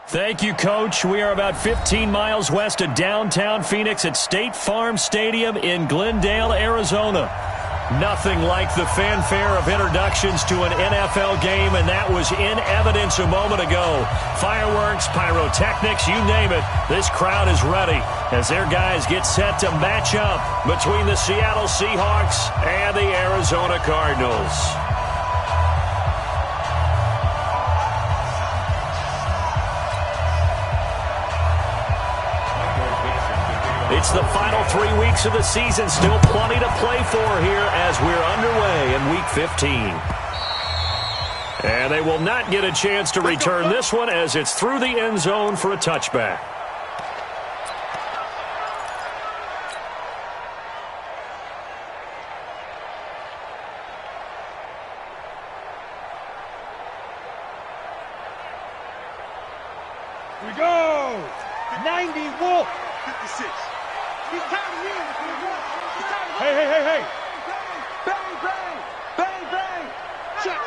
Thank you, Coach. We are about 15 miles west of downtown Phoenix at State Farm Stadium in Glendale, Arizona. Nothing like the fanfare of introductions to an NFL game, and that was in evidence a moment ago. Fireworks, pyrotechnics, you name it. This crowd is ready as their guys get set to match up between the Seattle Seahawks and the Arizona Cardinals. It's the final 3 weeks of the season. Still plenty to play for here as we're underway in Week 15. And they will not get a chance to return this one as it's through the end zone for a touchback. Here we go! 90 Wolf! 56. Hey, hey, hey, hey! Bang, bang! Bang, bang! Check!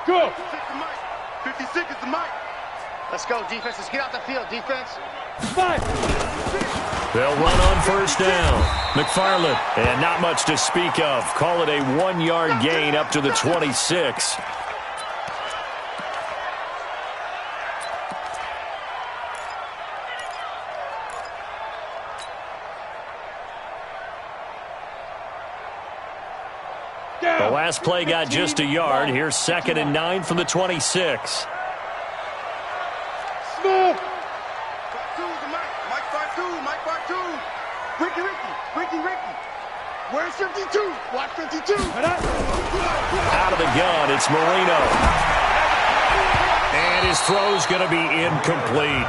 Go! 56 is the mic. Let's go, defense. Let's get out the field, defense. 5. They'll run on first down. McFarland, and not much to speak of. Call it a 1-yard gain up to the 26. The last play got just a yard. Here's 2nd and 9 from the 26. Smooth! Mike 5-2. Ricky. Where's 52? Watch 52. Out of the gun, it's Marino. And his throw's going to be incomplete.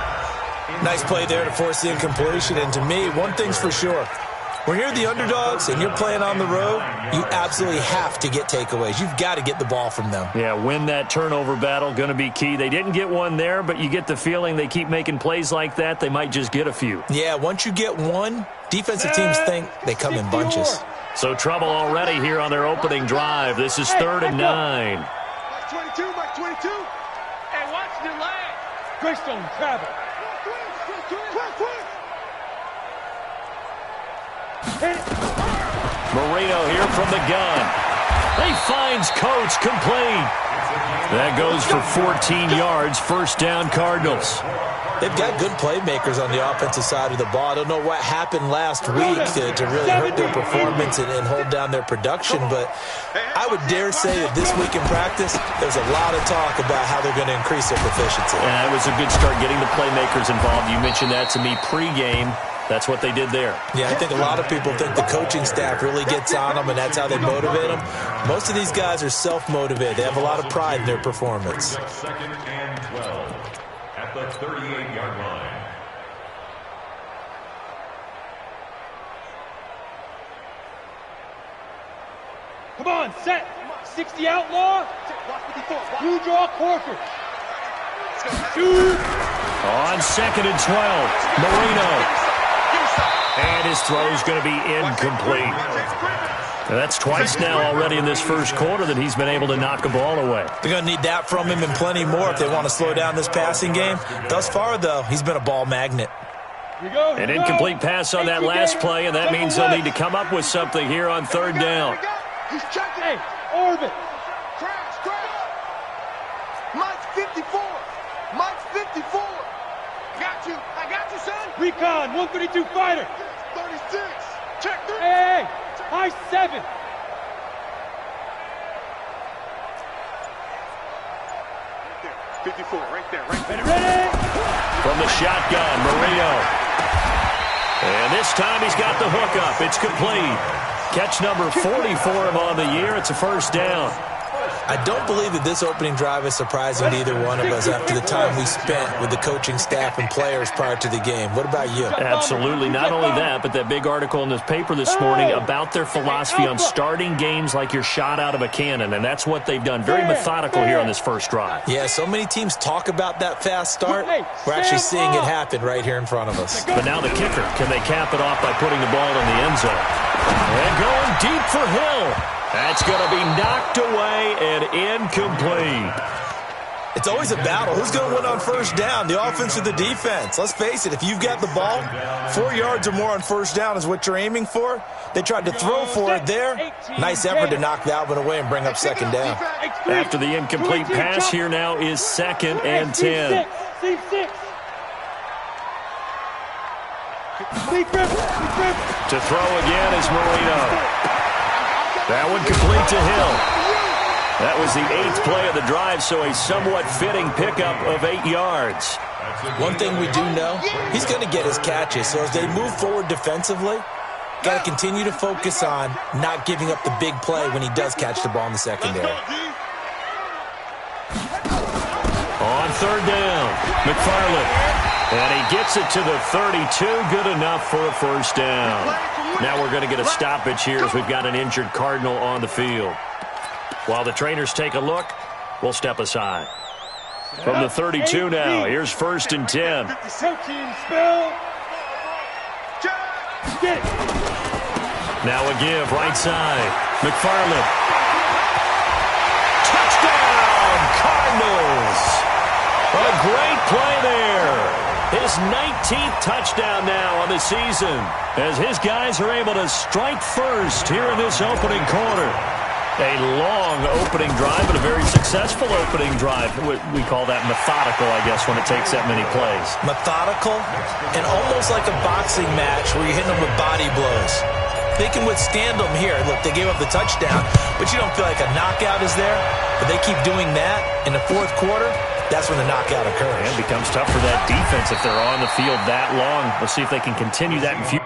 Nice play there to force the incompletion. And to me, one thing's for sure. When you're the underdogs and you're playing on the road, you absolutely have to get takeaways. You've got to get the ball from them. Yeah, win that turnover battle, going to be key. They didn't get one there, but you get the feeling they keep making plays like that, they might just get a few. Yeah, once you get one, defensive teams think they come in bunches. So trouble already here on their opening drive. This is 3rd and 9. Mike 22. Hey, watch the leg. Greystone travel. Marino here from the gun. He finds Coates complete. That goes for 14 yards. First down, Cardinals. They've got good playmakers on the offensive side of the ball. I don't know what happened last week to really hurt their performance and hold down their production, but I would dare say that this week in practice, there's a lot of talk about how they're going to increase their proficiency. Yeah, it was a good start getting the playmakers involved. You mentioned that to me pregame. That's what they did there. Yeah, I think a lot of people think the coaching staff really gets on them, and that's how they motivate them. Most of these guys are self-motivated. They have a lot of pride in their performance. 2nd and 12 at the 38-yard line. Come on, set. 60 outlaw. Blue draw Corker. Shoot. On 2nd and 12, Marino. And his throw's going to be incomplete. That's twice now already in this first quarter that he's been able to knock a ball away. They're going to need that from him and plenty more if they want to slow down this passing game. Thus far, though, he's been a ball magnet. An incomplete pass on that last play, and that means they'll need to come up with something here on 3rd down. He's checking. Hey, orbit. Crash. Mike's 54. Mike's 54. I got you, son. Recon, 132 fighter. 36. Check 3. Hey, high 7. Right there. 54, right there. Ready? From the shotgun, Marino. And this time he's got the hook up. It's complete. Catch number 40 for him on the year. It's a first down. I don't believe that this opening drive is surprising to either one of us after the time we spent with the coaching staff and players prior to the game. What about you? Absolutely. Not only that, but that big article in this paper this morning about their philosophy on starting games like you're shot out of a cannon, and that's what they've done. Very methodical here on this first drive. Yeah, so many teams talk about that fast start. We're actually seeing it happen right here in front of us. But now the kicker. Can they cap it off by putting the ball in the end zone? And going deep for Hill. That's going to be knocked away and incomplete. It's always a battle. Who's going to win on first down, the offense or the defense? Let's face it, if you've got the ball, 4 yards or more on first down is what you're aiming for. They tried to throw for it there. Nice effort to knock that one away and bring up second down. After the incomplete pass, here now is 2nd and 10. To throw again is Marino. That one complete to Hill. That was the 8th play of the drive, so a somewhat fitting pickup of 8 yards. One thing we do know, he's going to get his catches. So as they move forward defensively, got to continue to focus on not giving up the big play when he does catch the ball in the secondary. On 3rd down, McFarland. And he gets it to the 32, good enough for a first down. Now we're going to get a stoppage here as we've got an injured Cardinal on the field. While the trainers take a look, we'll step aside. From the 32 now, here's 1st and 10. Now a give, right side. McFarland. Touchdown, Cardinals! A great play there. His 19th touchdown now on the season as his guys are able to strike first here in this opening quarter. A long opening drive and a very successful opening drive. We call that methodical, I guess, when it takes that many plays. Methodical and almost like a boxing match where you're hitting them with body blows. They can withstand them here. Look, they gave up the touchdown, but you don't feel like a knockout is there. But they keep doing that in the 4th quarter. That's when the knockout occurs. And it becomes tough for that defense if they're on the field that long. We'll see if they can continue that in future.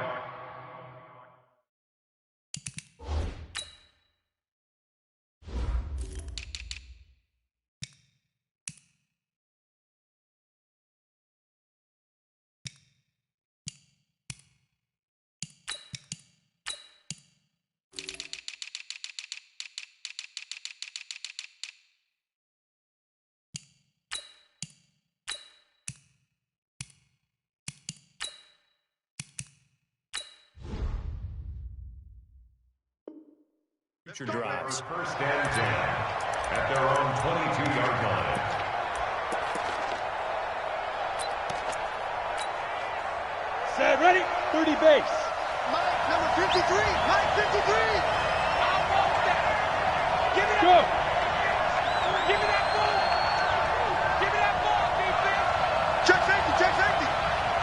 Drives. 1st and 10 at their own 22-yard line. Set, ready? 30 base. Mike, number 53. Mike, 53. Give it up. Give me that ball. Give me that ball, defense. Check safety, check safety.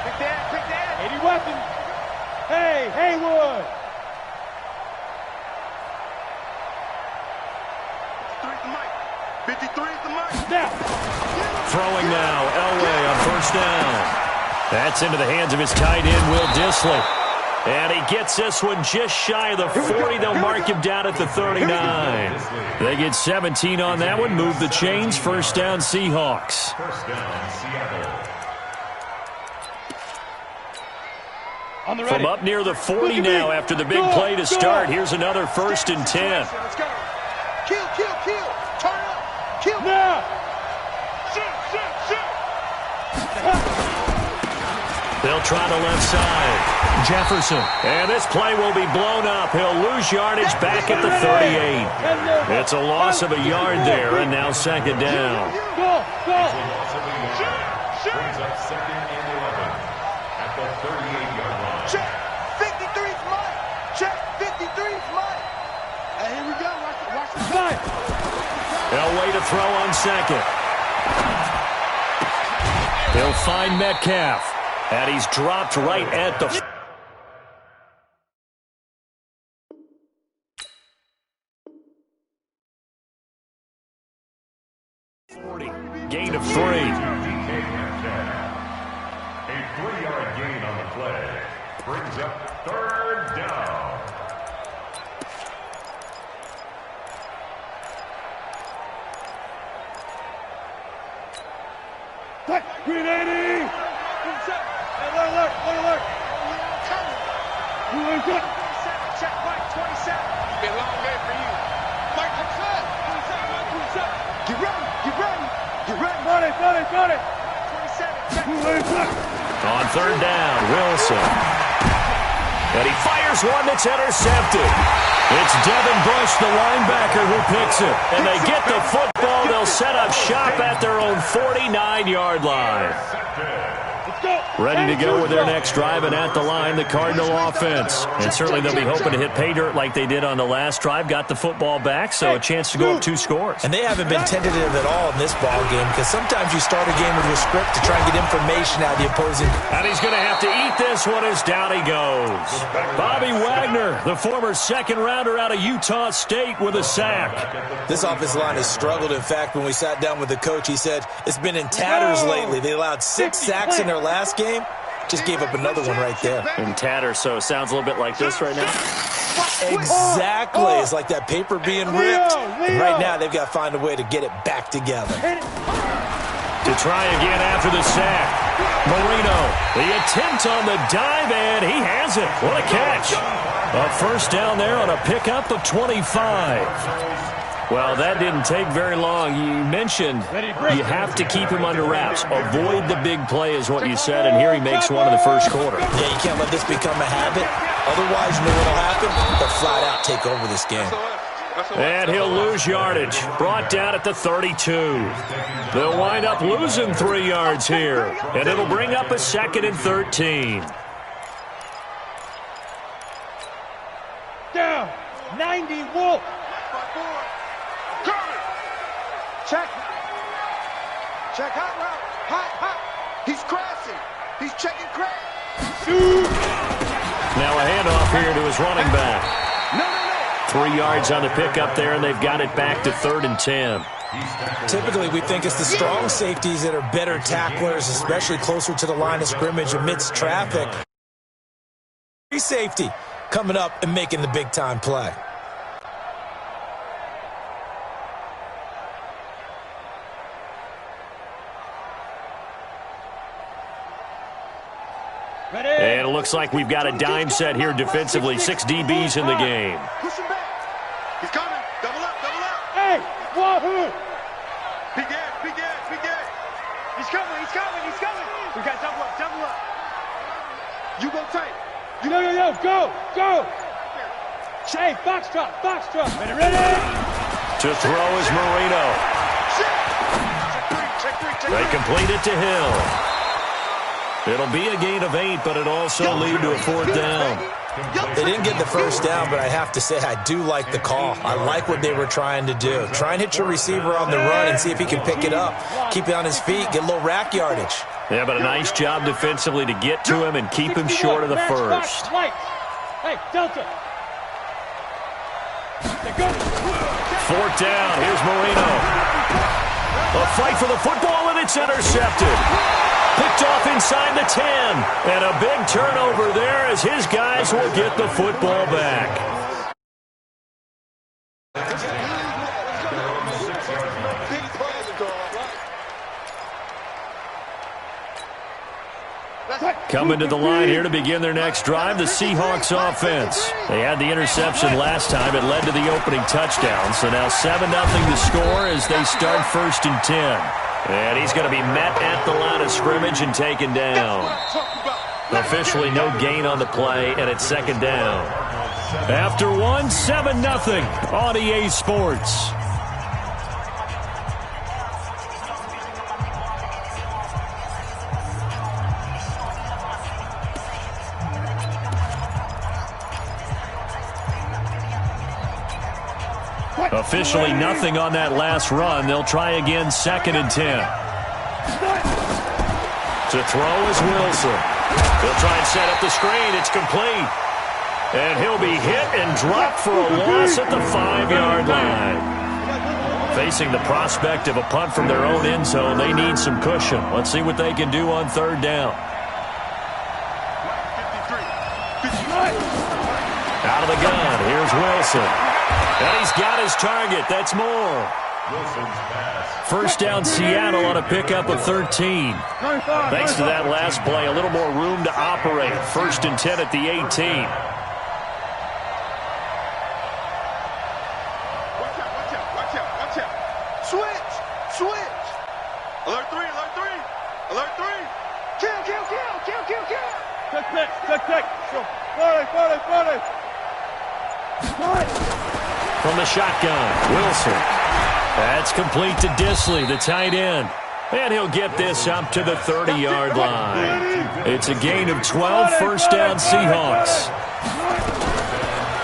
Quick that, quick that. 80 weapons. Hey, Haywood. 53 is the Mike. Now. Throwing now, Elway on 1st down. That's into the hands of his tight end, Will Dissly. And he gets this one just shy of the 40. They'll mark him down at the 39. They get 17 on that one. Move the chains. 1st down, Seahawks. 1st down, Seattle. From up near the 40 now after the big play to start. Here's another 1st and 10. Let's go. Kill, kill, kill. Turn up. Kill. Now. They'll try the left side. Jefferson. And this play will be blown up. He'll lose yardage back at the 38. It's a loss of a yard there, and now 2nd down. Go. Brings up 2nd and 11 at the 38-yard line. Check. 53's Mike. Check. 53's Mike. Hey, here we go. Watch the play. Elway to throw on 2nd. He'll find Metcalf. And he's dropped right at the 40. Gain of 3. A 3-yard gain on the play. Brings up 3rd down. Green 80. Look. Check Mike, 27. Be a long day for you. Mike, I'm set. 27. Get ready. Got it. 27. Check. On 3rd down, Wilson. And he fires one that's intercepted. It's Devin Bush, the linebacker, who picks it. And they get the football. They'll set up shop at their own 49-yard line. Ready to go with their next drive, and at the line, the Cardinal offense. And certainly they'll be hoping to hit pay dirt like they did on the last drive. Got the football back, so a chance to go up 2 scores. And they haven't been tentative at all in this ball game, because sometimes you start a game with your script to try and get information out of the opposing. And he's going to have to eat this one as down he goes. Bobby Wagner, the former second-rounder out of Utah State, with a sack. This offensive line has struggled. In fact, when we sat down with the coach, he said it's been in tatters lately. They allowed 6 sacks in their last game. Just gave up another one right there. In tatters, so it sounds a little bit like this right now. Exactly. It's like that paper being ripped. And right now, they've got to find a way to get it back together. To try again after the sack. Marino, the attempt on the dive, and he has it. What a catch. A first down there on a pickup of 25. Well, that didn't take very long. You mentioned you have to keep him under wraps. Avoid the big play is what you said, and here he makes one in the first quarter. Yeah, you can't let this become a habit. Otherwise, you know what will happen? They'll flat out take over this game. And he'll lose yardage. Brought down at the 32. They'll wind up losing 3 yards here, and it'll bring up a 2nd and 13. Down. 90 Wolf. Check. Check hot route. Hot. He's crashing. He's checking crash. Now a handoff here to his running back. No. 3 yards on the pickup there, and they've got it back to 3rd and 10. Typically, we think it's the strong safeties that are better tacklers, especially closer to the line of scrimmage amidst traffic. Free safety coming up and making the big-time play. And it looks like we've got a dime set here defensively. 6 DBs in the game. Push him back. He's coming. Double up. Hey, Wahoo! Big gas. He's coming. We got double up. You go tight. Yo, go! Hey, box drop. Ready? To throw is Marino. Check three. They complete it to Hill. It'll be a gain of 8, but it also lead to a 4th down. They didn't get the first down, but I have to say I do like the call. I like what they were trying to do. Try and hit your receiver on the run and see if he can pick it up. Keep it on his feet, get a little rack yardage. Yeah, but a nice job defensively to get to him and keep him short of the first. Hey, Delta. 4th down. Here's Marino. A fight for the football, and it's intercepted. Picked off inside the 10. And a big turnover there as his guys will get the football back. Coming to the line here to begin their next drive, the Seahawks offense. They had the interception last time. It led to the opening touchdown. So now 7-0 to score as they start 1st and 10. And he's going to be met at the line of scrimmage and taken down. Officially no gain on the play, and it's 2nd down. After 7-0 on EA Sports. Officially nothing on that last run. They'll try again, 2nd and 10. To throw is Wilson. They'll try and set up the screen. It's complete. And he'll be hit and dropped for a loss at the 5-yard line. Facing the prospect of a punt from their own end zone, they need some cushion. Let's see what they can do on 3rd down. Out of the gun, here's Wilson. And he's got his target. That's more. 1st down Seattle on a pickup of 13. Thanks to that last play, a little more room to operate. 1st and 10 at the 18. Watch out. Switch. Alert 3. Kill. Check. 40. From the shotgun, Wilson. That's complete to Disley, the tight end. And he'll get this up to the 30-yard line. It's a gain of 12, first down Seahawks.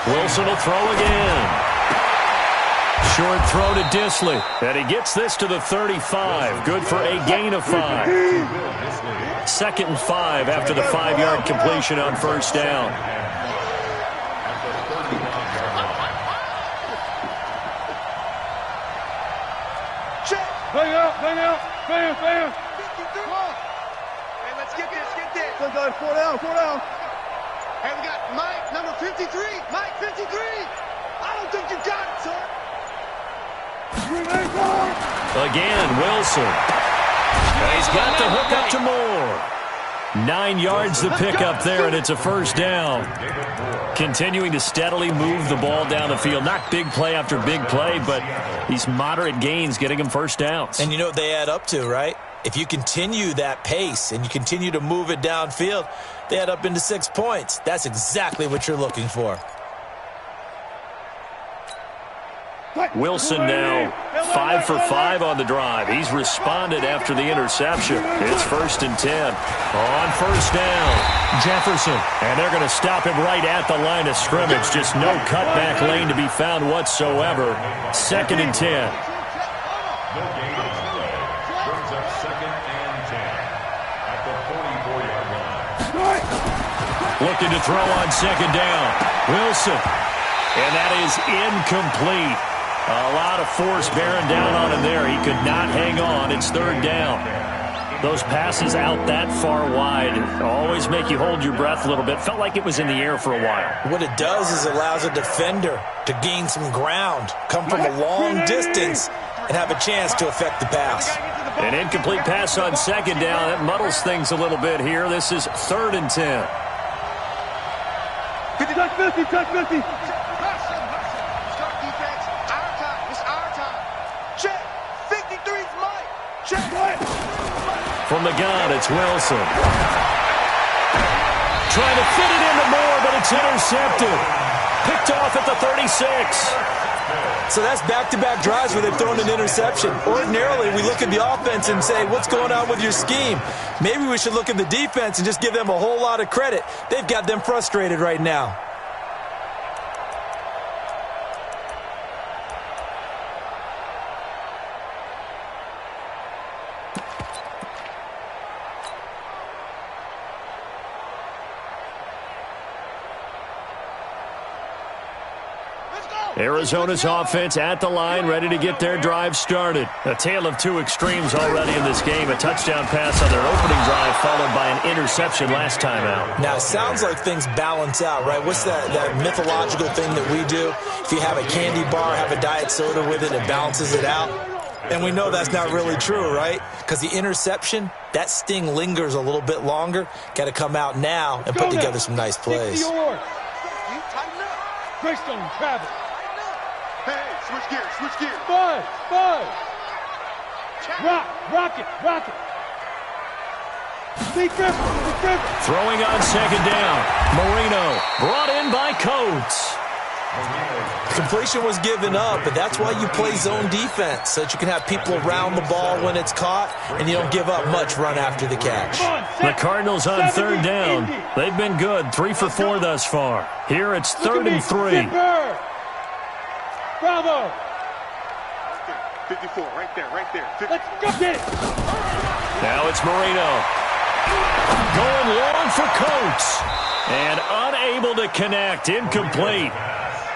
Wilson will throw again. Short throw to Disley. And he gets this to the 35. Good for a gain of 5. 2nd and 5 after the 5-yard completion on first down. Bang out, bang out, bang, bang. Hey, let's get this. Four down. Hey, we got Mike, number 53. Mike, 53. I don't think you got it, son. Again, Wilson. And he's got the hook up to Moore. 9 yards the pickup there, and it's a first down. Continuing to steadily move the ball down the field. Not big play after big play, but these moderate gains getting him first downs. And you know what they add up to, right? If you continue that pace and you continue to move it downfield, they add up into 6 points. That's exactly what you're looking for. Wilson now 5 for 5 on the drive. He's responded after the interception. It's 1st and 10. On first down, Jefferson. And they're going to stop him right at the line of scrimmage. Just no cutback lane to be found whatsoever. 2nd and 10. No gain on the play. Brings up 2nd and 10 at the 44-yard line. Looking to throw on 2nd down. Wilson. And that is incomplete. A lot of force bearing down on him there. He could not hang on. It's 3rd down. Those passes out that far wide always make you hold your breath a little bit. Felt like it was in the air for a while. What it does is allows a defender to gain some ground, come from a long distance, and have a chance to affect the pass. An incomplete pass on 2nd down. That muddles things a little bit here. This is 3rd and 10. Touch 50. From the gun, it's Wilson. Trying to fit it into Moore, but it's intercepted. Picked off at the 36. So that's back-to-back drives where they've thrown an interception. Ordinarily, we look at the offense and say, what's going on with your scheme? Maybe we should look at the defense and just give them a whole lot of credit. They've got them frustrated right now. Arizona's offense at the line, ready to get their drive started. A tale of two extremes already in this game. A touchdown pass on their opening drive, followed by an interception last time out. Now, it sounds like things balance out, right? What's that mythological thing that we do? If you have a candy bar, have a diet soda with it, it balances it out. And we know that's not really true, right? Because the interception, that sting lingers a little bit longer. Got to come out now and put together some nice plays. Greystone, Travis. Hey, switch gears. 5. Rock it. Be careful. Throwing on 2nd down. Marino brought in by Coates. Completion was given up, but that's why you play zone defense, so that you can have people around the ball when it's caught, and you don't give up much run after the catch. The Cardinals on 3rd down. They've been good, 3 for 4 thus far. Here it's 3rd and 3. Bravo. 54, right there. Let's go get it. Now it's Marino. Going long for Coates. And unable to connect. Incomplete.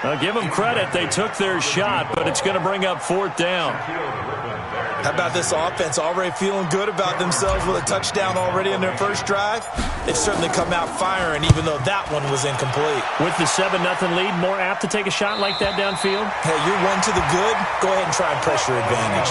I'll give them credit. They took their shot, but it's going to bring up 4th down. How about this offense already feeling good about themselves with a touchdown already in their first drive? They've certainly come out firing, even though that one was incomplete. With the 7-0 lead, more apt to take a shot like that downfield? Hey, you're one to the good. Go ahead and try and press your advantage.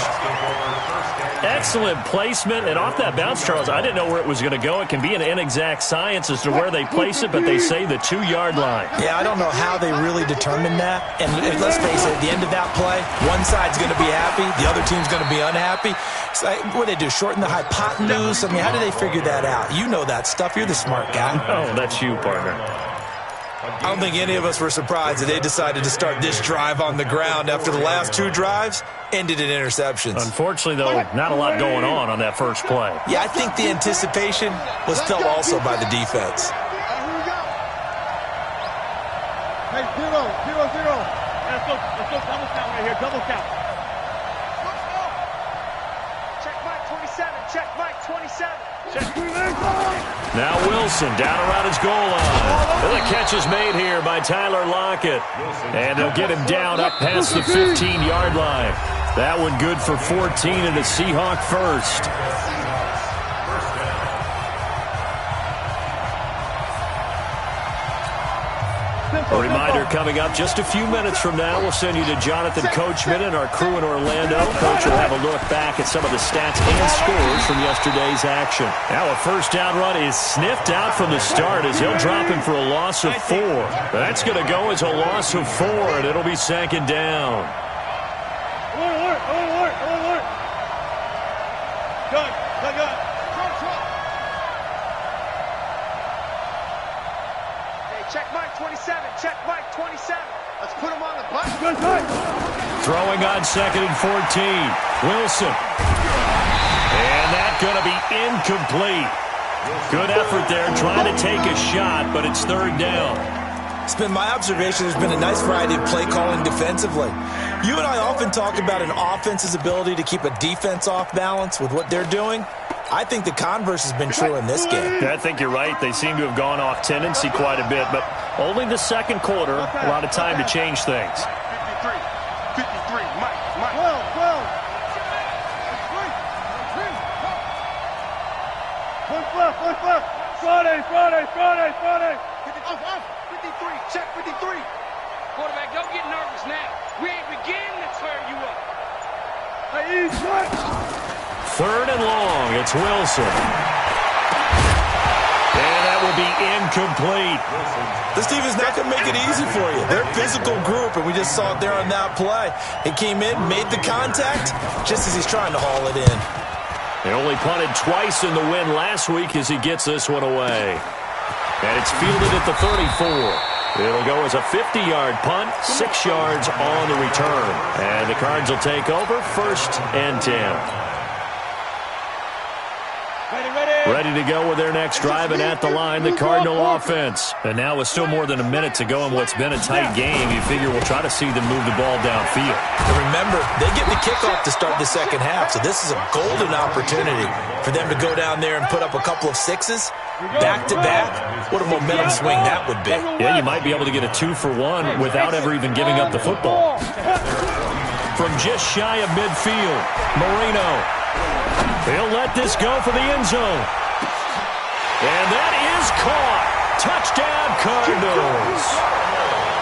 Excellent placement. And off that bounce, Charles, I didn't know where it was going to go. It can be an inexact science as to where they place it, but they say the 2-yard line. Yeah, I don't know how they really determined that. And let's face it, at the end of that play, one side's going to be happy, the other team's going to be unhappy. It's like, what do they do, shorten the hypotenuse? I mean, how do they figure that out? You know that stuff. You're the smart guy. Oh, that's you, partner. I don't think any of us were surprised that they decided to start this drive on the ground after the last two drives ended in interceptions. Unfortunately, though, not a lot going on that first play. Yeah, I think the anticipation was felt also by the defense. Hey, 0-0-0. Let's go double count right here, double count. Check Mike 27, check Mike 27. Now Wilson down around his goal line. And the catch is made here by Tyler Lockett. And they'll get him down up past the 15-yard line. That one good for 14 and a Seahawk first. A reminder coming up just a few minutes from now. We'll send you to Jonathan Coachman and our crew in Orlando. Coach will have a look back at some of the stats and scores from yesterday's action. Now a first down run is sniffed out from the start as he'll drop him for a loss of 4. That's going to go as a loss of 4, and it'll be second down. Alert. Gun. Check Mike 27. Check Mike 27. Let's put him on the button. Throwing on 2nd and 14. Wilson. And that's going to be incomplete. Good effort there trying to take a shot, but it's third down. It's been my observation there's been a nice variety of play calling defensively. You and I often talk about an offense's ability to keep a defense off balance with what they're doing. I think the converse has been true in this game. I think you're right. They seem to have gone off tendency quite a bit, but only the second quarter, a lot of time to change things. 53, Mike. 12. One left. Friday. 53, check 53. Quarterback, don't get nervous now. We ain't beginning to tear you up. Hey, East, what? 3rd and long. It's Wilson. And that will be incomplete. This team is not going to make it easy for you. They're a physical group, and we just saw it there on that play. He came in, made the contact, just as he's trying to haul it in. They only punted twice in the win last week as he gets this one away. And it's fielded at the 34. It'll go as a 50-yard punt, 6 yards on the return. And the Cards will take over 1st and 10. Ready to go with their next drive, and at the line, the Cardinal offense. And now with still more than a minute to go in what's been a tight game, you figure we'll try to see them move the ball downfield. And remember, they get the kickoff to start the second half, so this is a golden opportunity for them to go down there and put up a couple of 6s back-to-back. What a momentum swing that would be. Yeah, you might be able to get a 2-for-1 without ever even giving up the football. From just shy of midfield, Marino. He'll let this go for the end zone. And that is caught. Touchdown, Cardinals.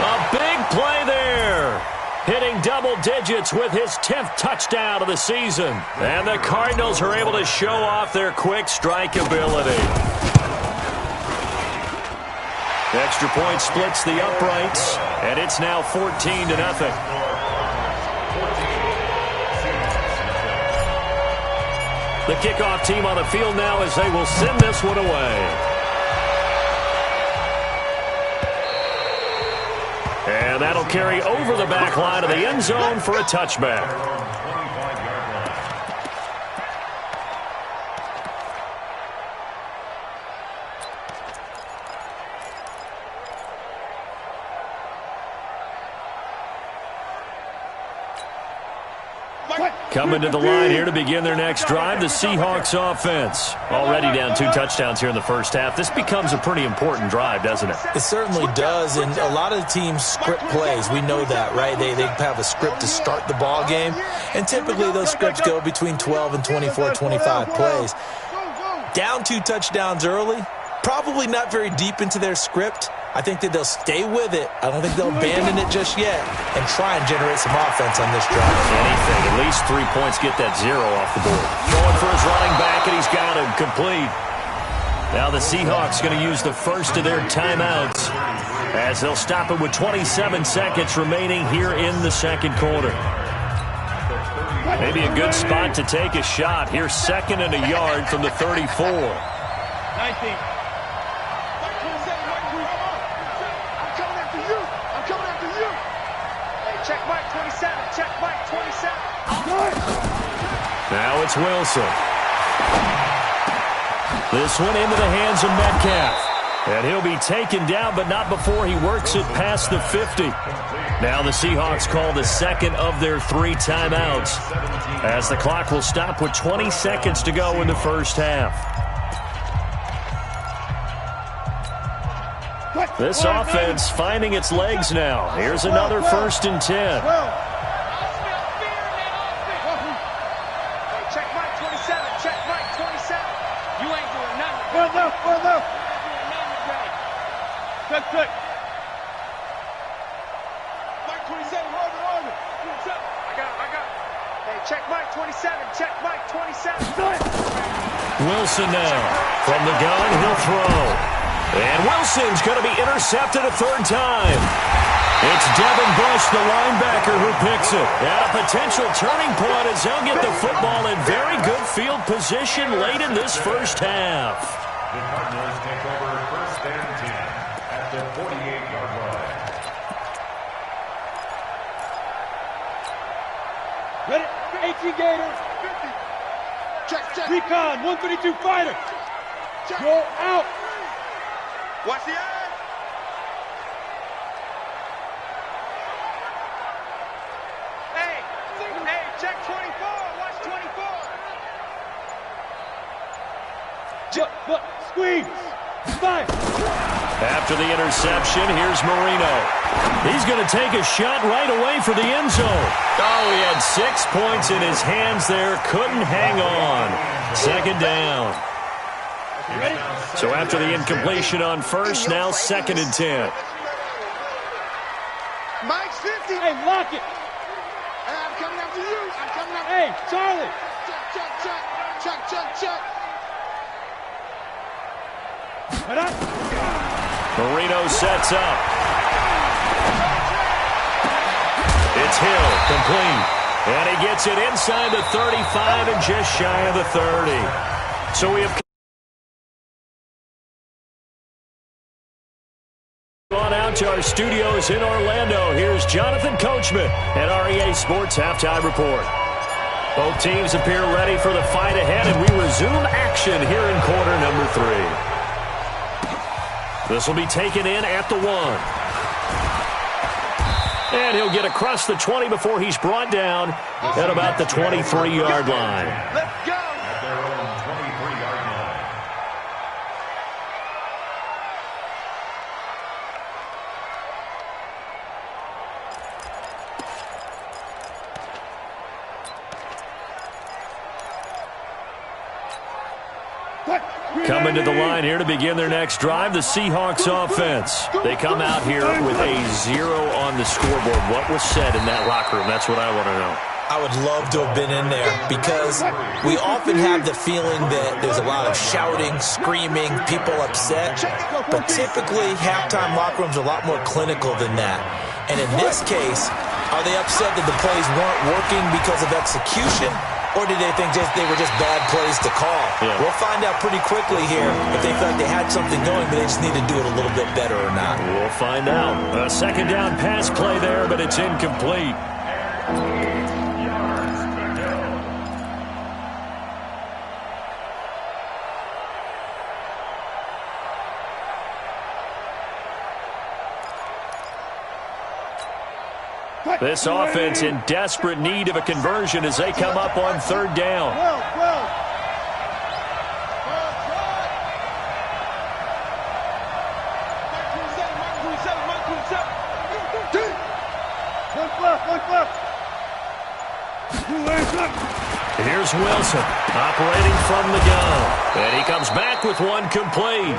A big play there. Hitting double digits with his 10th touchdown of the season. And the Cardinals are able to show off their quick strike ability. Extra point splits the uprights, and it's now 14-0. The kickoff team on the field now as they will send this one away. And that'll carry over the back line of the end zone for a touchback. Coming to the line here to begin their next drive, the Seahawks offense. Already down 2 touchdowns here in the first half. This becomes a pretty important drive, doesn't it? It certainly does, and a lot of the teams script plays. We know that, right? They have a script to start the ball game, and typically those scripts go between 12 and 24, 25 plays. Down 2 touchdowns early, probably not very deep into their script. I think that they'll stay with it. I don't think they'll abandon it just yet and try and generate some offense on this drive. Anything. At least 3 points, get that 0 off the board. Going for his running back, and he's got him complete. Now the Seahawks going to use the first of their timeouts as they'll stop it with 27 seconds remaining here in the second quarter. Maybe a good spot to take a shot. Here's 2nd and a yard from the 34. 19. 27. Check Mike 27. Now it's Wilson. This one into the hands of Metcalf. And he'll be taken down, but not before he works it past the 50. Now the Seahawks call the second of their 3 timeouts, as the clock will stop with 20 seconds to go in the first half. This offense finding its legs now. Here's another 1st and 10. Hey, check Mike 27. Check Mike 27. You ain't doing nothing. Well enough. Check. Mike 27, order. I got it. Hey, check Mike 27. Check Mike 27. Wilson now. From the gun, he'll throw. And Wilson's going to be intercepted a 3rd time. It's Devin Bush, the linebacker, who picks it. At a potential turning point as they'll get the football in very good field position late in this first half. The Cardinals take over 1st and 10 at the 48-yard line. Ready? 18 Gators. 50. Check. Recon, 132 fighter. Check. Go out. Watch the eye. Hey, check 24. Watch 24. Look, squeeze. Fight. After the interception, here's Marino. He's going to take a shot right away for the end zone. Oh, he had 6 points in his hands there. Couldn't hang on. 2nd down. So after the incompletion on 1st, now 2nd and 10. Mike's 50. Hey, lock it. Hey, I'm coming after you. Hey, Charlie. Check. Marino sets up. It's Hill, complete. And he gets it inside the 35 and just shy of the 30. So we have gone out to our studios in Orlando. Here's Jonathan Coachman at REA Sports Halftime Report. Both teams appear ready for the fight ahead, and we resume action here in quarter number 3. This will be taken in at the 1. And he'll get across the 20 before he's brought down at about the 23-yard line. Let's go. At their own 23-yard line. Coming to the line here to begin their next drive, the Seahawks offense. They come out here with a 0 on the scoreboard. What was said in that locker room? That's what I want to know. I would love to have been in there because we often have the feeling that there's a lot of shouting, screaming, people upset. But typically, halftime locker rooms are a lot more clinical than that. And in this case, are they upset that the plays weren't working because of execution? Or did they think they were just bad plays to call? Yeah. We'll find out pretty quickly here if they feel like they had something going, but they just need to do it a little bit better or not. We'll find out. A 2nd down pass play there, but it's incomplete. This offense in desperate need of a conversion as they come up on 3rd down. Here's Wilson operating from the gun. And he comes back with one complete.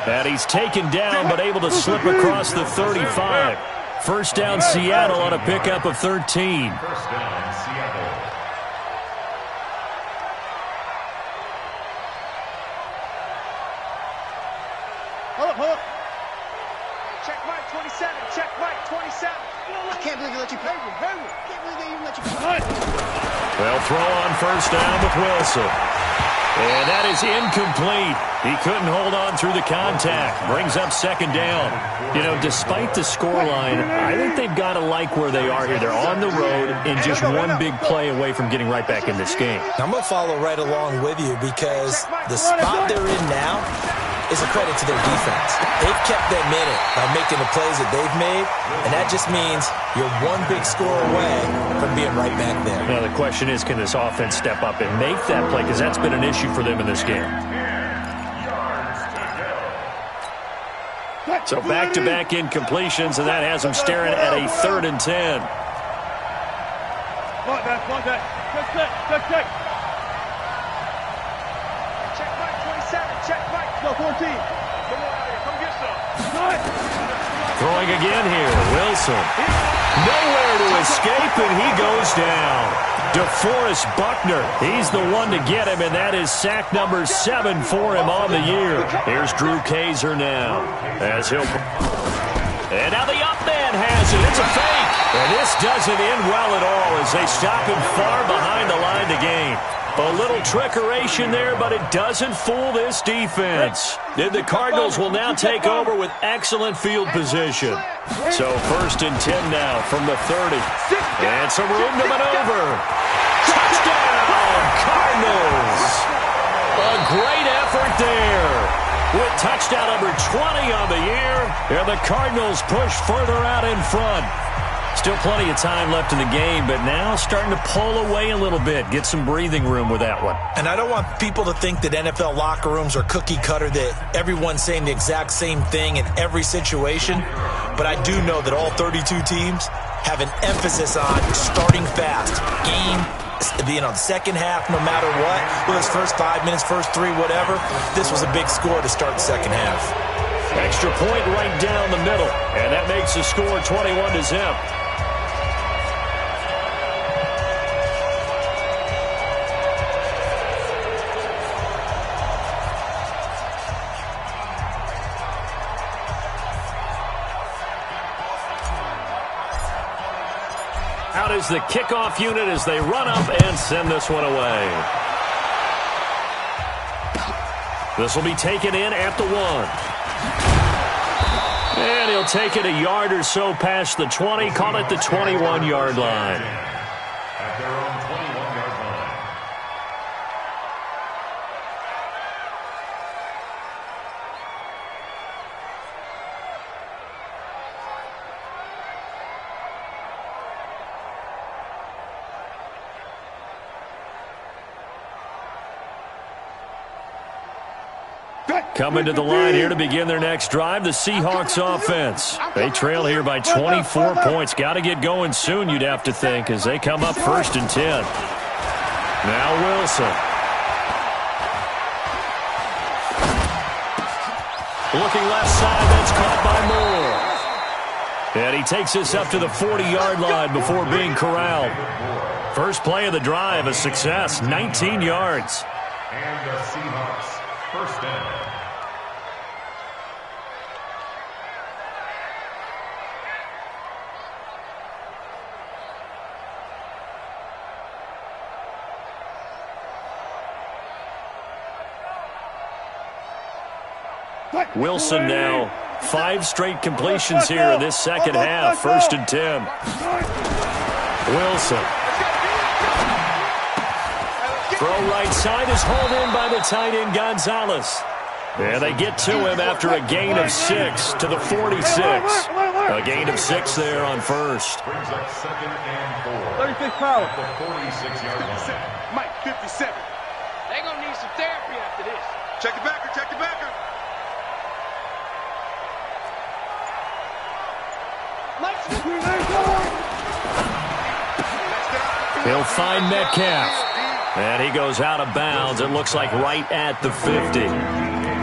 And he's taken down but able to slip across the 35. 1st down Seattle on a pickup of 13. 1st down, Seattle. Hold up. Check Mike 27. Check Mike 27. I can't believe they let you play with him. Can't believe they even let you play. They'll throw on 1st down with Wilson. And that is incomplete. He couldn't hold on through the contact. Brings up second down. You know, despite the scoreline, I think they've got to like where they are here. They're on the road and just one big play away from getting right back in this game. I'm going to follow right along with you because the spot they're in now is a credit to their defense. They've kept them in it by making the plays that they've made, and that just means you're one big score away from being right back there. Now, the question is, can this offense step up and make that play? Because that's been an issue for them in this game. So back-to-back incompletions, and that has them staring at a 3rd and 10. Check. Check Mike 27. Check Mike. Go 14. Come on out here. Come get some. Throwing again here, Wilson. Nowhere to escape, and he goes down. DeForest Buckner, he's the one to get him, and that is sack number 7 for him on the year. Here's Drew Kaiser now. And now the up man has it. It's a fake. And this doesn't end well at all as they stop him far behind the line to gain. A little trickeration there, but it doesn't fool this defense. And the Cardinals will now take over with excellent field position. So 1st and 10 now from the 30. And some room to maneuver. Touchdown, Cardinals. A great effort there. With touchdown number 20 on the year, and the Cardinals push further out in front. Still plenty of time left in the game, but now starting to pull away a little bit. Get some breathing room with that one. And I don't want people to think that NFL locker rooms are cookie cutter, that everyone's saying the exact same thing in every situation. But I do know that all 32 teams have an emphasis on starting fast. Game being on second half no matter what. Whether it's first 5 minutes, first 3, whatever. This was a big score to start the second half. Extra point right down the middle. And that makes the score 21-0. Out is the kickoff unit as they run up and send this one away. This will be taken in at the 1. And he'll take it a yard or so past the 20, call it the 21-yard line. At their own 21-yard line. Coming to the line here to begin their next drive, the Seahawks offense. They trail here by 24 points. Got to get going soon, you'd have to think, as they come up 1st and 10. Now Wilson. Looking left side, that's caught by Moore. And he takes this up to the 40-yard line before being corralled. First play of the drive, a success, 19 yards. And the Seahawks, 1st down. Wilson now, 5 straight completions here in this second half. 1st and 10. Wilson. Throw right side is hauled in by the tight end Gonzalez. And they get to him after a gain of 6 to the 46. A gain of 6 there on 1st. Brings up 2nd and 4. 36 power. At the 46-yard line. Mike 57. They're going to need some therapy after this. Check the backer. Check the backer. He'll find Metcalf. And he goes out of bounds. It looks like right at the 50.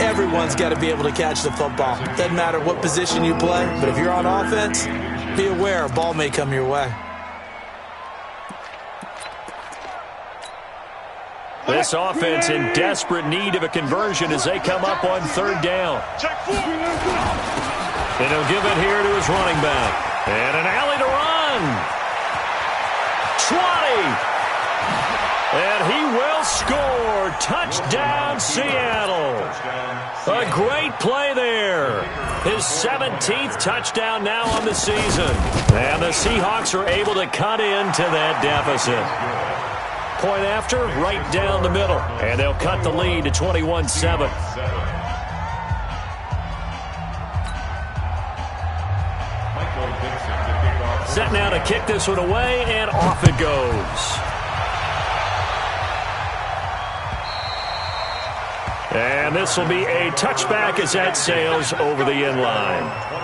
Everyone's got to be able to catch the football. Doesn't matter what position you play, but if you're on offense, be aware a ball may come your way. This offense in desperate need of a conversion as they come up on 3rd down. And he'll give it here to his running back. And an alley to run. 20. And he will score. Touchdown, Seattle. A great play there. His 17th touchdown now on the season. And the Seahawks are able to cut into that deficit. Point after, right down the middle. And they'll cut the lead to 21-7. Set now to kick this one away, and off it goes. And this will be a touchback as that sails over the end line.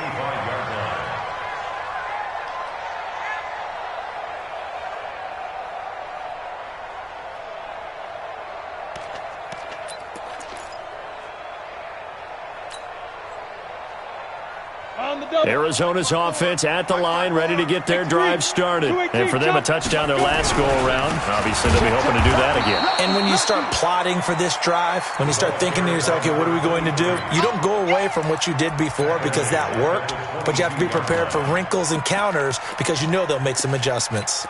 Arizona's offense at the line, ready to get their drive started. And for them, a touchdown their last go-around. Obviously, they'll be hoping to do that again. And when you start plotting for this drive, when you start thinking to yourself, okay, what are we going to do? You don't go away from what you did before because that worked, but you have to be prepared for wrinkles and counters because you know they'll make some adjustments.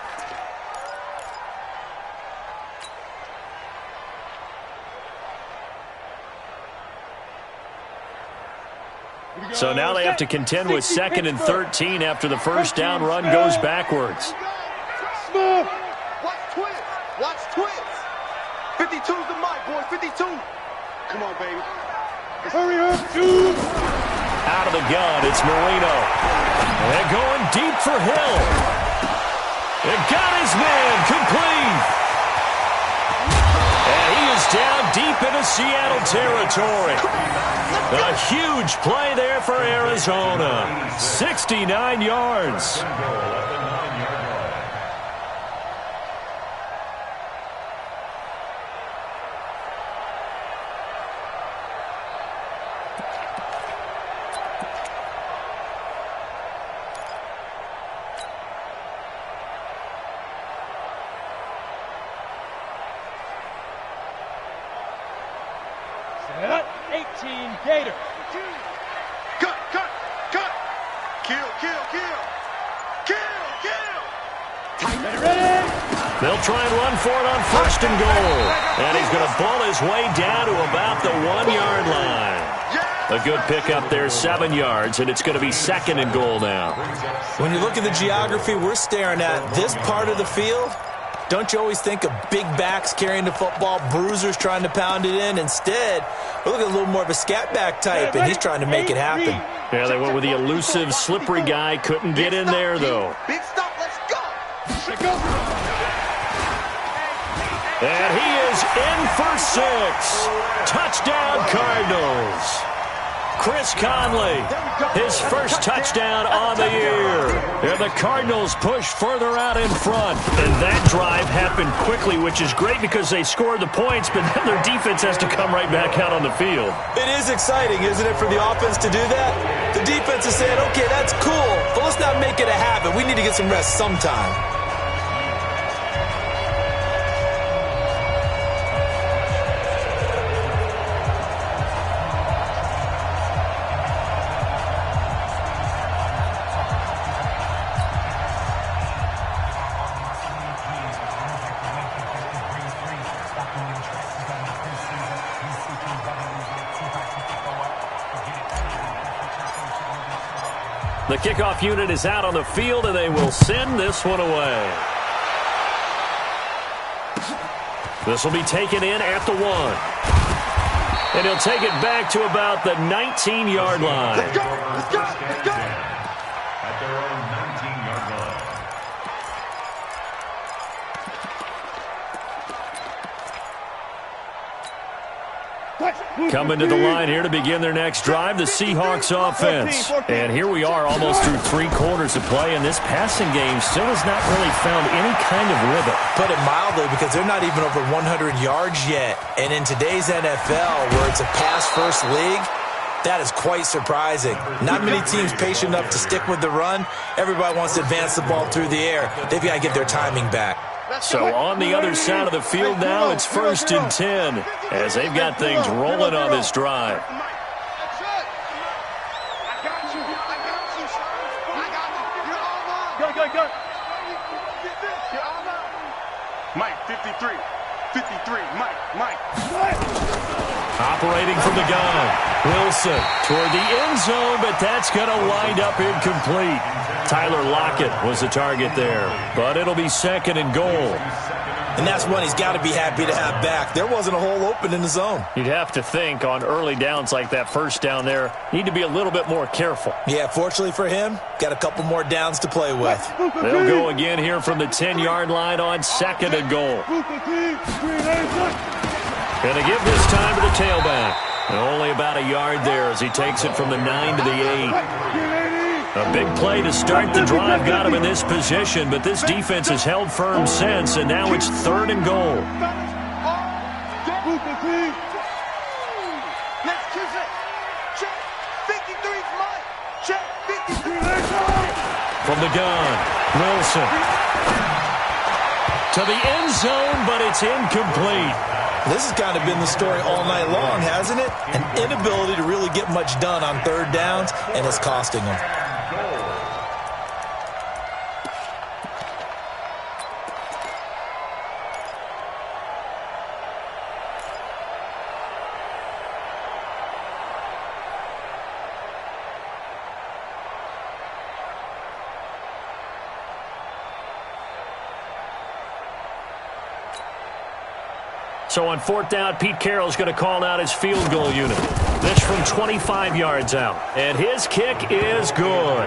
So now they have to contend with 2nd and 13 after the first down run goes backwards. Smooth. Watch twins. Watch twins. 52's the mic, boy. 52. Come on, baby. Hurry up, dude. Out of the gun, it's Marino. They're going deep for Hill. They got his man complete. And he is down deep into Seattle territory. A huge play there for Arizona. 69 yards. Set. 18 Gator. Cut. Kill. Ready? They'll try and run for it on 1st and goal. And he's going to ball his way down to about the 1-yard line. A good pickup there, 7 yards, and it's going to be 2nd and goal now. When you look at the geography we're staring at, this part of the field, don't you always think of big backs carrying the football, bruisers trying to pound it in? Instead, we look at a little more of a scat back type, and he's trying to make it happen. Yeah, they went with the elusive, slippery guy. Couldn't get in there, though. Big stop, let's go. And he is in for 6. Touchdown, Cardinals. Chris Conley, his first touchdown on the year. And the Cardinals push further out in front. And that drive happened quickly, which is great because they scored the points, but then their defense has to come right back out on the field. It is exciting, isn't it, for the offense to do that? The defense is saying, okay, that's cool, but let's not make it a habit. We need to get some rest sometime. The kickoff unit is out on the field, and they will send this one away. This will be taken in at the 1. And he'll take it back to about the 19-yard line. Let's go. At their own 19-yard line. Coming to the line here to begin their next drive, the Seahawks offense. And here we are almost through 3 quarters of play, and this passing game still has not really found any kind of rhythm. Put it mildly, because they're not even over 100 yards yet. And in today's NFL, where it's a pass-first league, that is quite surprising. Not many teams patient enough to stick with the run. Everybody wants to advance the ball through the air. They've got to get their timing back. So on the other side of the field now, it's 1st and 10 as they've got things rolling on this drive. Go. Mike, 53. 53, Mike. Operating from the gun. Wilson toward the end zone, but that's going to wind up incomplete. Tyler Lockett was the target there, but it'll be second and goal. And that's one he's got to be happy to have back. There wasn't a hole open in the zone. You'd have to think on early downs like that first down there, need to be a little bit more careful. Yeah, fortunately for him, got a couple more downs to play with. They'll go again here from the 10-yard line on second and goal. Going to give this time to the tailback. And only about a yard there as he takes it from the 9 to the 8. A big play to start the drive got him in this position, but this defense has held firm since, and now it's third and goal. From the gun, Wilson. To the end zone, but it's incomplete. This has kind of been the story all night long, hasn't it? An inability to really get much done on third downs, and it's costing them. So on fourth down, Pete Carroll's going to call out his field goal unit. This from 25 yards out. And his kick is good.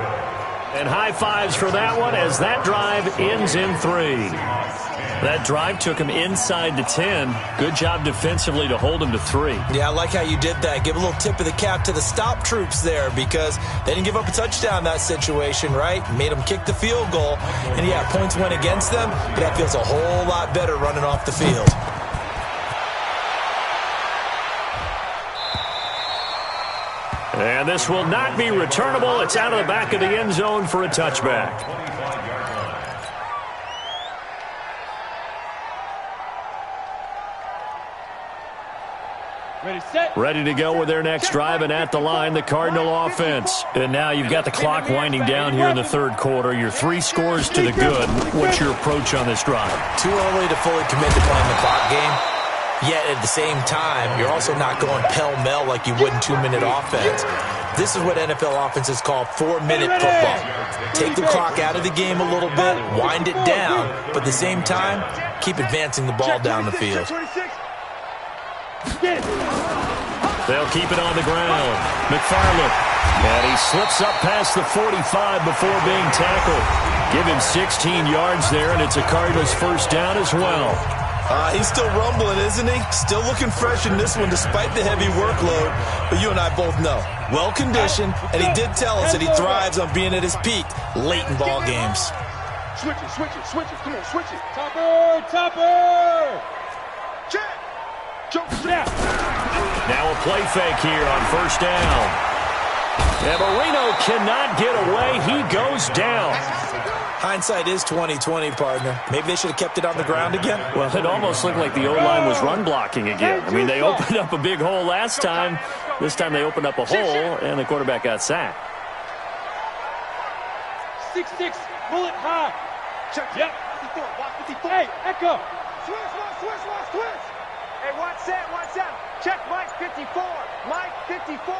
And high fives for that one as that drive ends in 3. That drive took him inside the 10. Good job defensively to hold him to 3. Yeah, I like how you did that. Give a little tip of the cap to the stop troops there because they didn't give up a touchdown in that situation, right? Made them kick the field goal. And yeah, points went against them, but that feels a whole lot better running off the field. And this will not be returnable. It's out of the back of the end zone for a touchback. Ready, set. Ready to go with their next drive, and at the line, the Cardinal offense. And now you've got the clock winding down here in the third quarter. Your 3 scores to the good. What's your approach on this drive? Too early to fully commit to playing the clock game. Yet at the same time, you're also not going pell-mell like you would in 2-minute offense. This is what NFL offenses call 4-minute football. Take the clock out of the game a little bit, wind it down, but at the same time, keep advancing the ball down the field. They'll keep it on the ground. McFarland. And he slips up past the 45 before being tackled. Give him 16 yards there, and it's a Cardinals first down as well. He's still rumbling, isn't he? Still looking fresh in this one despite the heavy workload. But you and I both know, well-conditioned, and he did tell us that he thrives on being at his peak late in ball games. Switch it. Come on, switch it. Topper! Check. Now a play fake here on first down. And Marino cannot get away. He goes down. Hindsight is 20/20, partner. Maybe they should have kept it on the ground again. Well, it almost looked like the O-line was run blocking again. I mean, they opened up a big hole last time. This time they opened up a hole, and the quarterback got sacked. 6-6, bullet high. Check. Yep. 54. Hey, Echo. Switch. Hey, watch that. Check Mike 54. Mike 54.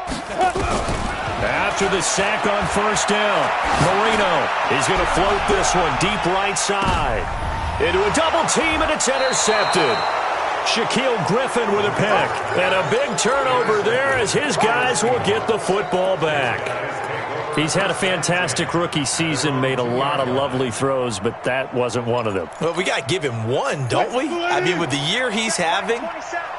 After the sack on first down, Marino is going to float this one deep right side. Into a double team, and it's intercepted. Shaquille Griffin with a pick. And a big turnover there as his guys will get the football back. He's had a fantastic rookie season, made a lot of lovely throws, but that wasn't one of them. Well, we got to give him one, don't we? I mean, with the year he's having,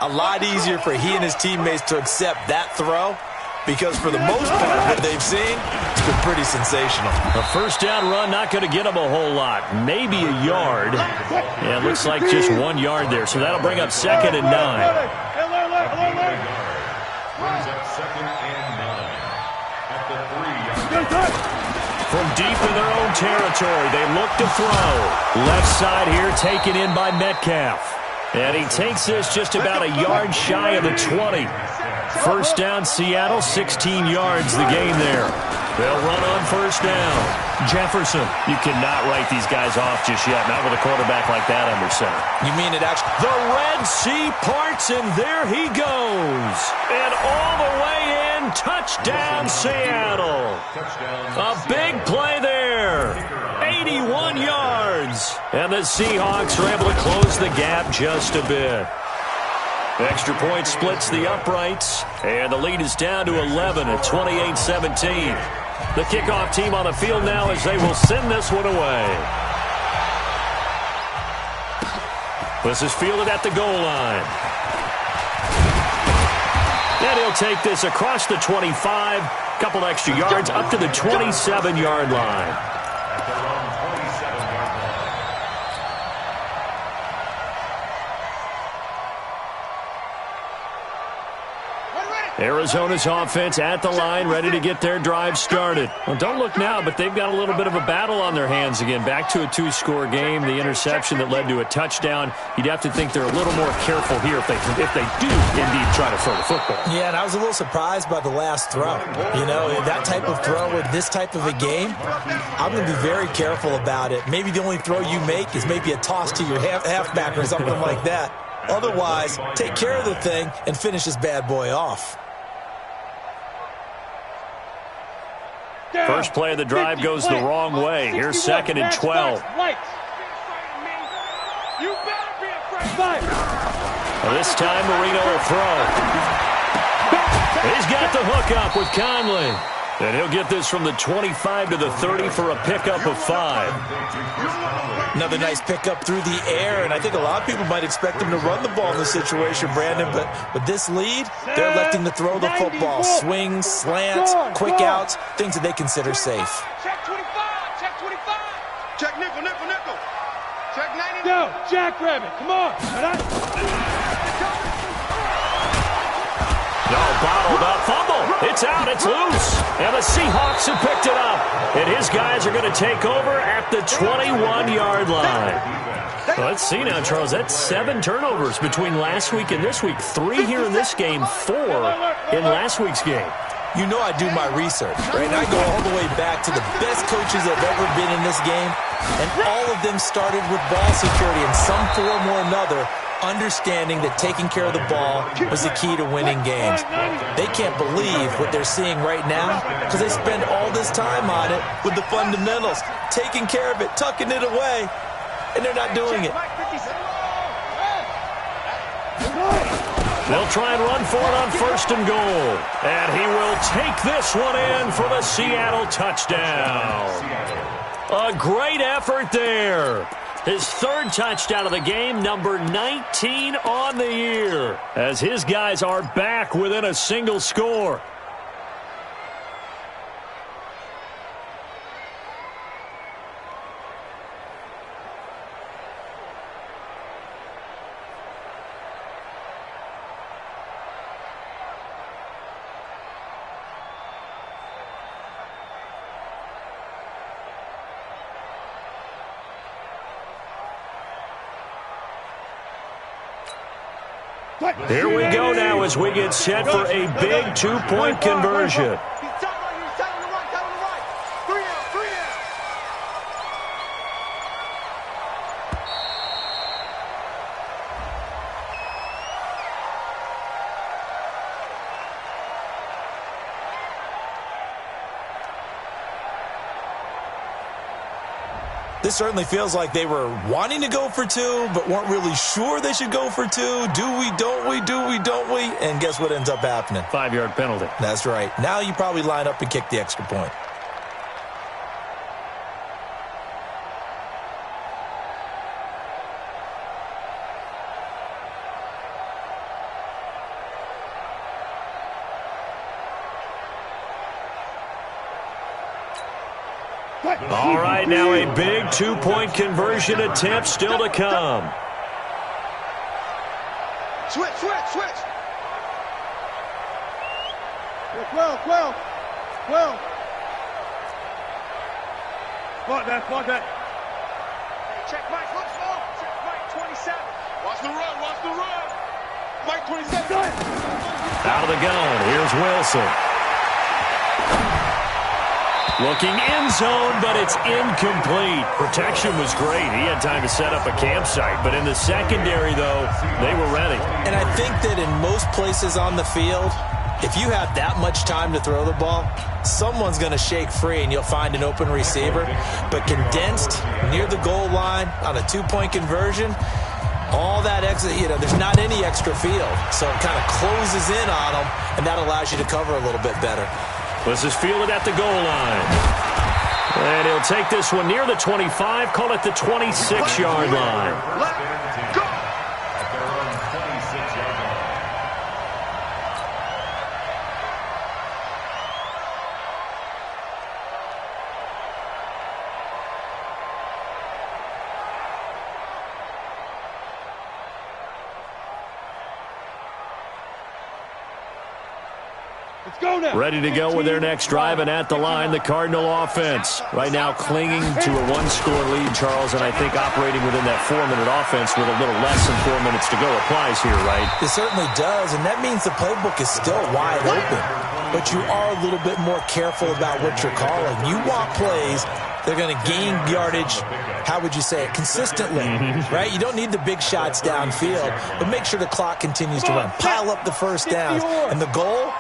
a lot easier for he and his teammates to accept that throw because for the most part, what they've seen, it's been pretty sensational. A first down run, not going to get him a whole lot. Maybe a yard. Yeah, it looks like just 1 yard there, so that'll bring up 2nd and 9. Brings up 2nd and 9 at the 3-yard. From deep in their own territory, they look to throw. Left side here taken in by Metcalf. And he takes this just about a yard shy of the 20. First down, Seattle, 16 yards the game there. They'll run on first down. Jefferson. You cannot write these guys off just yet, not with a quarterback like that under center. You mean it actually? The Red Sea parts, and there he goes. And all the way in, touchdown Seattle. A big play there. 81 yards. And the Seahawks are able to close the gap just a bit. Extra point splits the uprights, and the lead is down to 11 at 28-17. The kickoff team on the field now as they will send this one away. This is fielded at the goal line. And he'll take this across the 25, couple extra yards up to the 27-yard line. Arizona's offense at the line, ready to get their drive started. Well, don't look now, but they've got a little bit of a battle on their hands again. Back to a two-score game. The interception that led to a touchdown. You'd have to think they're a little more careful here if they do indeed try to throw the football. Yeah, and I was a little surprised by the last throw. You know, that type of throw with this type of a game, I'm going to be very careful about it. Maybe the only throw you make is maybe a toss to your halfback or something like that. Otherwise, take care of the thing and finish this bad boy off. First play of the drive goes the wrong way. Here's 2nd and 12. This time Marino will throw. He's got the hook up with Conley. And he'll get this from the 25 to the 30 for a pickup of 5. Another nice pickup through the air, and I think a lot of people might expect him to run the ball in this situation, Brandon, but with this lead, they're electing to throw the football. Swings, slants, quick outs, things that they consider safe. Check 25, check 25. Check nickel, nickel, nickel. Check 90. Go, Jackrabbit, come on. No, bottled up fumble. It's out, it's loose. And the Seahawks have picked it up. And his guys are going to take over at the 21-yard line. Well, let's see now, Charles. That's 7 turnovers between last week and this week. 3 here in this game, 4 in last week's game. You know I do my research, right? And I go all the way back to the best coaches that have ever been in this game. And all of them started with ball security in some form or another, understanding that taking care of the ball was the key to winning games. They can't believe what they're seeing right now because they spend all this time on it with the fundamentals, taking care of it, tucking it away, and they're not doing it. They'll try and run for it on 1st and goal. And he will take this one in for the Seattle touchdown. A great effort there. His 3rd touchdown of the game, number 19 on the year, as his guys are back within a single score. Here we go now as we get set for a big 2-point conversion. This certainly feels like they were wanting to go for 2, but weren't really sure they should go for 2. Do we, don't we, do we, don't we? And guess what ends up happening? 5-yard penalty. That's right. Now you probably line up and kick the extra point. All right, now a big 2-point conversion attempt still to come. Switch, switch, switch. 12. Spot that. Hey, check Mike, look slow. Check Mike 27. Watch the run. Mike 27. Out of the gun, here's Wilson. Looking end zone, but it's incomplete. Protection was great. He had time to set up a campsite. But in the secondary, though, they were ready. And I think that in most places on the field, if you have that much time to throw the ball, someone's going to shake free and you'll find an open receiver. But condensed near the goal line on a two-point conversion, all that extra, there's not any extra field. So it kind of closes in on them, and that allows you to cover a little bit better. This is fielded at the goal line. And he'll take this one near the 25, call it the 26-yard line. Let's go! At their own 26-yard line. Let's go now. Ready to go with their next drive, and at the line, the Cardinal offense. Right now clinging to a one-score lead, Charles, and I think operating within that 4-minute offense with a little less than 4 minutes to go applies here, right? It certainly does, and that means the playbook is still wide open. But you are a little bit more careful about what you're calling. You want plays they're going to gain yardage, how would you say it, consistently, right? You don't need the big shots downfield, but make sure the clock continues to run. Pile up the first downs. And the goal,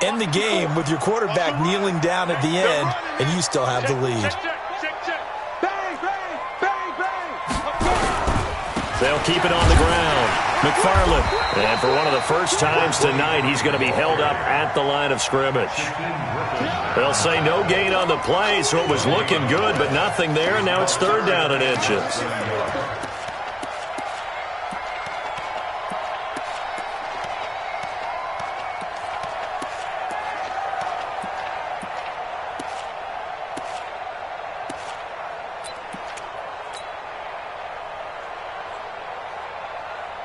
end the game with your quarterback kneeling down at the end, and you still have the lead. They'll keep it on the ground. McFarland. And for one of the first times tonight, he's going to be held up at the line of scrimmage. They'll say no gain on the play, so it was looking good, but nothing there, and now it's third down and inches.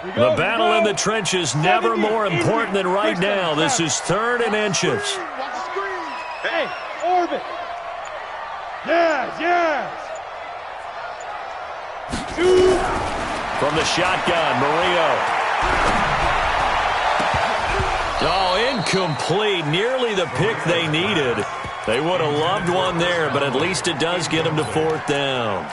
The battle in the trenches never more important than right now. This is third and inches. Hey, orbit. Yes. From the shotgun, Marino. Oh, incomplete. Nearly the pick they needed. They would have loved one there, but at least it does get them to fourth down.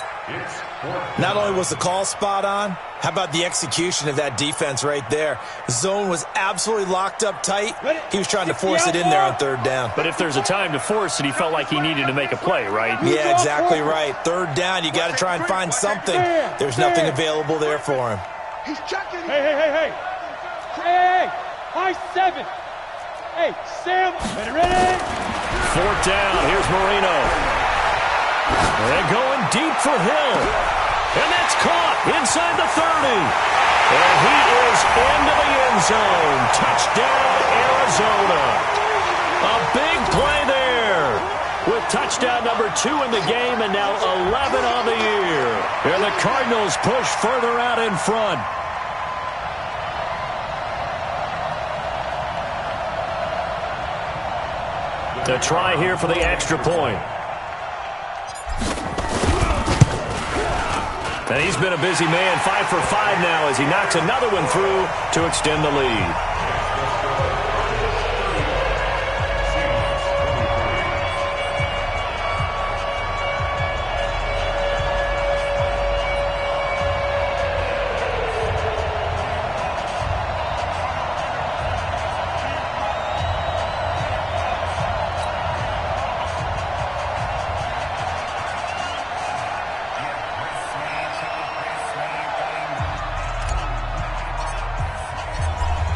Not only was the call spot on, how about the execution of that defense right there? The zone was absolutely locked up tight. He was trying to force it in there on third down. But if there's a time to force it, he felt like he needed to make a play, right? Yeah, exactly right. Third down, you got to try and find something. There's nothing available there for him. He's checking. Hey. High 7. Hey, Sam, ready? Fourth down. Here's Marino. They're going deep for Hill. And that's caught inside the 30. And he is into the end zone. Touchdown, Arizona. A big play there. With touchdown number 2 in the game and now 11 on the year. And the Cardinals push further out in front. To try here for the extra point. And he's been a busy man, 5 for 5 now as he knocks another one through to extend the lead.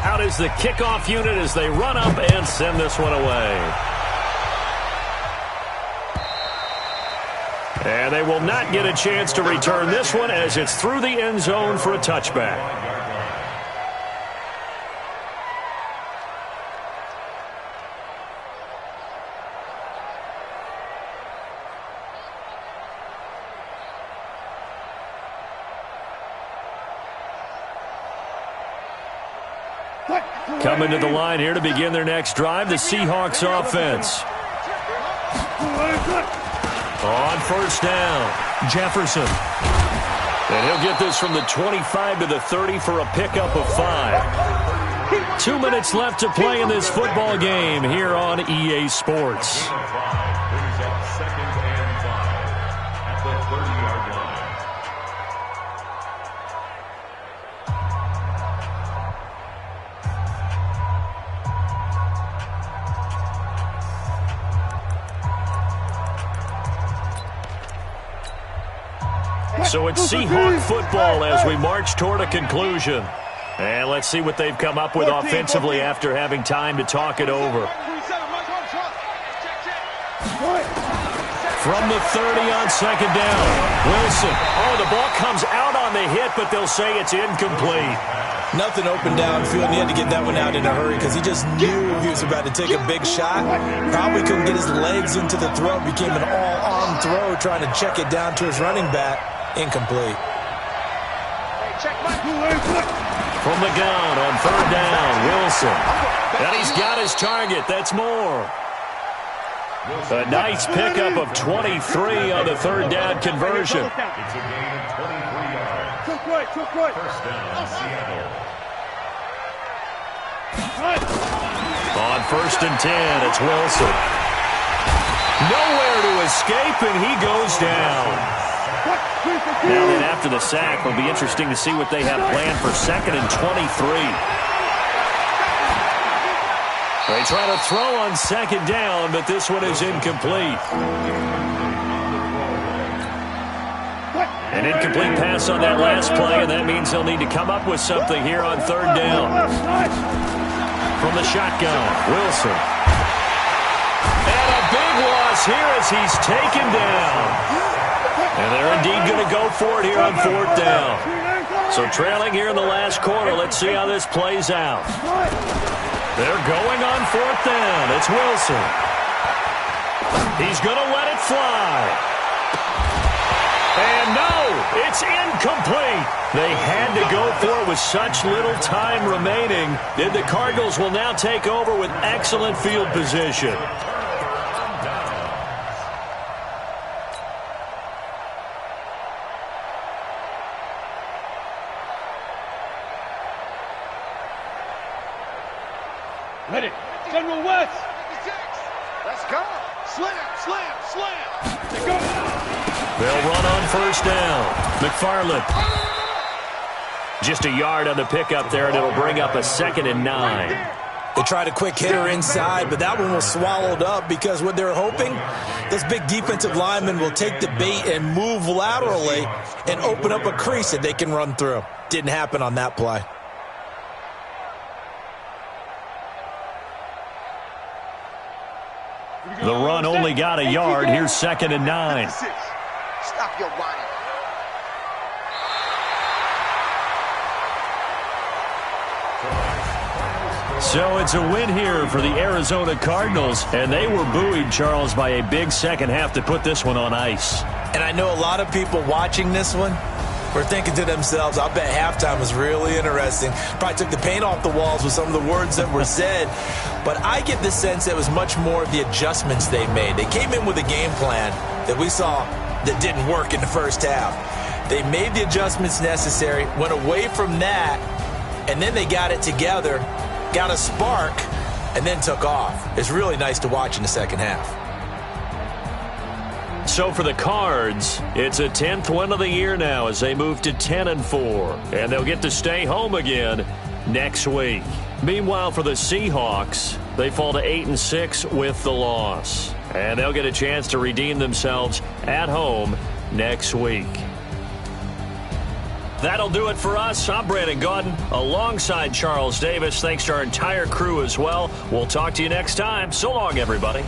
Out is the kickoff unit as they run up and send this one away. And they will not get a chance to return this one as it's through the end zone for a touchback. Coming to the line here to begin their next drive, the Seahawks offense. On first down, Jefferson. And he'll get this from the 25 to the 30 for a pickup of 5. 2 minutes left to play in this football game here on EA Sports. Brings up second So it's Seahawk football as we march toward a conclusion. And let's see what they've come up with offensively after having time to talk it over. From the 30 on second down, Wilson. Oh, the ball comes out on the hit, but they'll say it's incomplete. Nothing open downfield. He had to get that one out in a hurry because he just knew he was about to take a big shot. Probably couldn't get his legs into the throw. Became an all-arm throw trying to check it down to his running back. Incomplete. From the gun on third down, Wilson. And he's got his target. That's more. A nice pickup of 23 on the third down conversion. It's a gain of 23 yards. First down, Seattle. On first and 10, it's Wilson. Nowhere to escape, and he goes down. Now then, after the sack, it'll be interesting to see what they have planned for second and 23. They try to throw on second down, but this one is incomplete. An incomplete pass on that last play, and that means they'll need to come up with something here on third down. From the shotgun, Wilson. And a big loss here as he's taken down. And they're indeed going to go for it here on fourth down. So trailing here in the last quarter, let's see how this plays out. They're going on fourth down. It's Wilson. He's going to let it fly. And no, it's incomplete. They had to go for it with such little time remaining. And the Cardinals will now take over with excellent field position. Ready. General West. Let's go. Slam. They go. They'll run on first down. McFarland. Just a yard on the pickup there, and it'll bring up a 2nd and 9. They tried a quick hitter inside, but that one was swallowed up because what they're hoping, this big defensive lineman will take the bait and move laterally and open up a crease that they can run through. Didn't happen on that play. The run only got a yard. Here's 2nd and 9. Stop your whining. So it's a win here for the Arizona Cardinals, and they were buoyed, Charles, by a big second half to put this one on ice. And I know a lot of people watching this one were thinking to themselves, I bet halftime was really interesting. Probably took the paint off the walls with some of the words that were said. But I get the sense it was much more of the adjustments they made. They came in with a game plan that we saw that didn't work in the first half. They made the adjustments necessary, went away from that, and then they got it together, got a spark, and then took off. It's really nice to watch in the second half. So for the Cards, it's a 10th win of the year now as they move to 10-4, and they'll get to stay home again next week. Meanwhile, for the Seahawks, they fall to 8-6 with the loss, and they'll get a chance to redeem themselves at home next week. That'll do it for us. I'm Brandon Gaudin alongside Charles Davis. Thanks to our entire crew as well. We'll talk to you next time. So long, everybody.